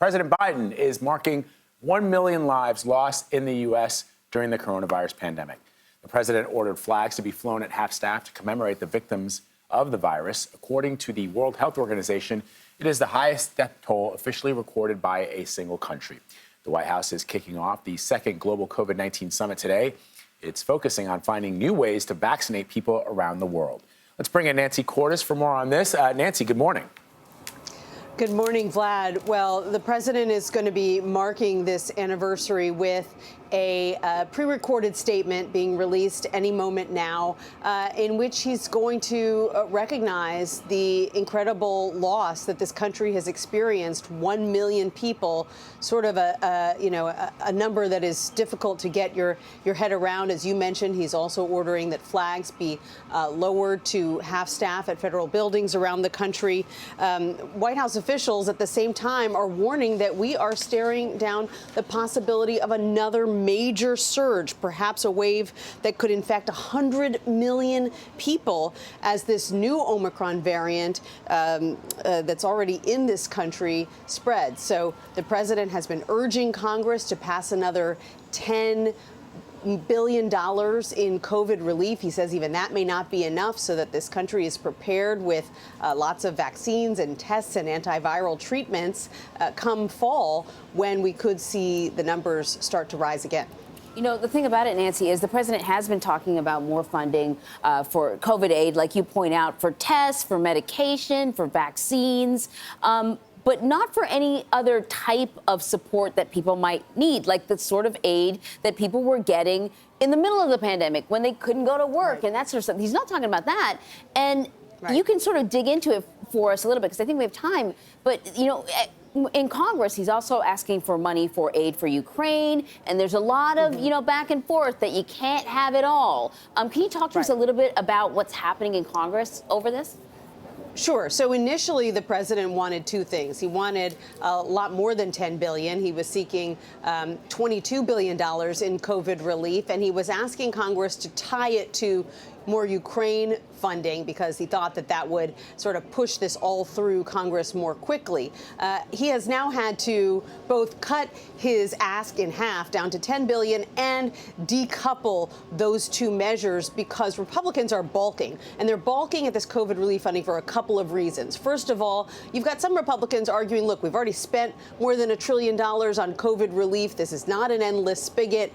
President Biden is marking 1 million lives lost in the U.S. during the coronavirus pandemic. The president ordered flags to be flown at half-staff to commemorate the victims of the virus. According to the World Health Organization, it is the highest death toll officially recorded by a single country. The White House is kicking off the second global COVID-19 summit today. It's focusing on finding new ways to vaccinate people around the world. Let's bring in Nancy Cordes for more on this. Nancy, good morning. Good morning, Vlad. Well, the president is going to be marking this anniversary with a pre-recorded statement being released any moment now, in which he's going to recognize the incredible loss that this country has experienced. 1 million people, sort of a number that is difficult to get your head around. As you mentioned, he's also ordering that flags be lowered to half-staff at federal buildings around the country. White House officials at the same time are warning that we are staring down the possibility of another major surge, perhaps a wave that could infect 100 million people as this new Omicron variant that's already in this country spreads. So the president has been urging Congress to pass another $10 billion in COVID relief. He says even that may not be enough, so that this country is prepared with lots of vaccines and tests and antiviral treatments come fall, when we could see the numbers start to rise again. You know, the thing about it, Nancy, is the president has been talking about more funding for COVID aid, like you point out, for tests, for medication, for vaccines, but not for any other type of support that people might need, like the sort of aid that people were getting in the middle of the pandemic when they couldn't go to work and that sort of stuff. He's not talking about that. And you can sort of dig into it for us a little bit, because I think we have time. But, you know, in Congress, he's also asking for money for aid for Ukraine. And there's a lot of, you know, back and forth that you can't have it all. Can you talk to us a little bit about what's happening in Congress over this? Sure. So initially, the president wanted two things. He wanted a lot more than $10 billion. He was seeking $22 billion in COVID relief, and he was asking Congress to tie it to more Ukraine funding, because he thought that that would sort of push this all through Congress more quickly. He has now had to both cut his ask in half down to $10 billion and decouple those two measures, because Republicans are balking, and they're balking at this COVID relief funding for a couple of reasons. First of all, you've got some Republicans arguing, look, we've already spent more than $1 trillion on COVID relief. This is not an endless spigot.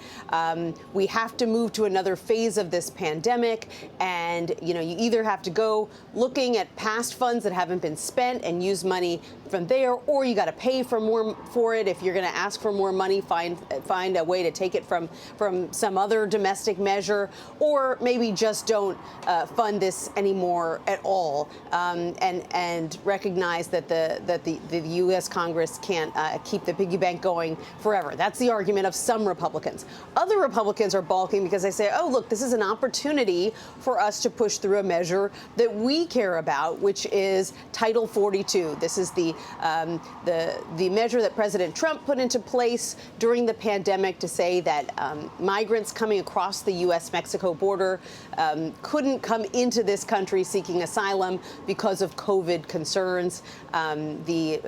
We have to move to another phase of this pandemic. And, you know, you either have to go looking at past funds that haven't been spent and use money from there, or you got to pay for more for it. If you're going to ask for more money, find a way to take it from some other domestic measure, or maybe just don't fund this anymore at all, and recognize that the U.S. Congress can't keep the piggy bank going forever. That's the argument of some Republicans. Other Republicans are balking because they say, oh, look, this is an opportunity for us to push through a measure that we care about, which is Title 42. This is the measure that President Trump put into place during the pandemic to say that migrants coming across the U.S.-Mexico border couldn't come into this country seeking asylum because of COVID concerns. The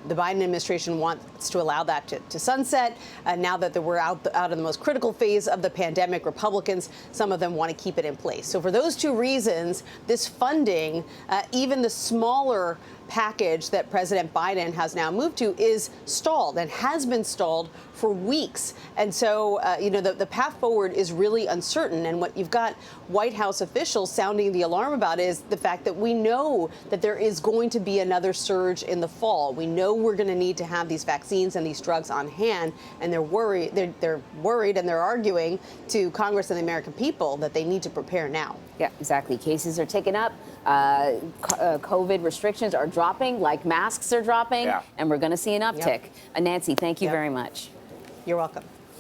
Biden administration wants to allow that to sunset. Now that we're out of the most critical phase of the pandemic, Republicans, some of them want to keep it in place. So for those two reasons, this funding, even the smaller package that President Biden has now moved to, is stalled and has been stalled for weeks. And so, you know, the path forward is really uncertain. And what you've got White House officials sounding the alarm about is the fact that we know that there is going to be another surge in the fall. We know we're going to need to have these vaccines and these drugs on hand. And they're worried. They're worried, and they're arguing to Congress and the American people that they need to prepare now. Yeah, exactly. Cases are ticking up. COVID restrictions are dropping, like masks are dropping, and we're going to see an uptick. Nancy, thank you very much. You're welcome.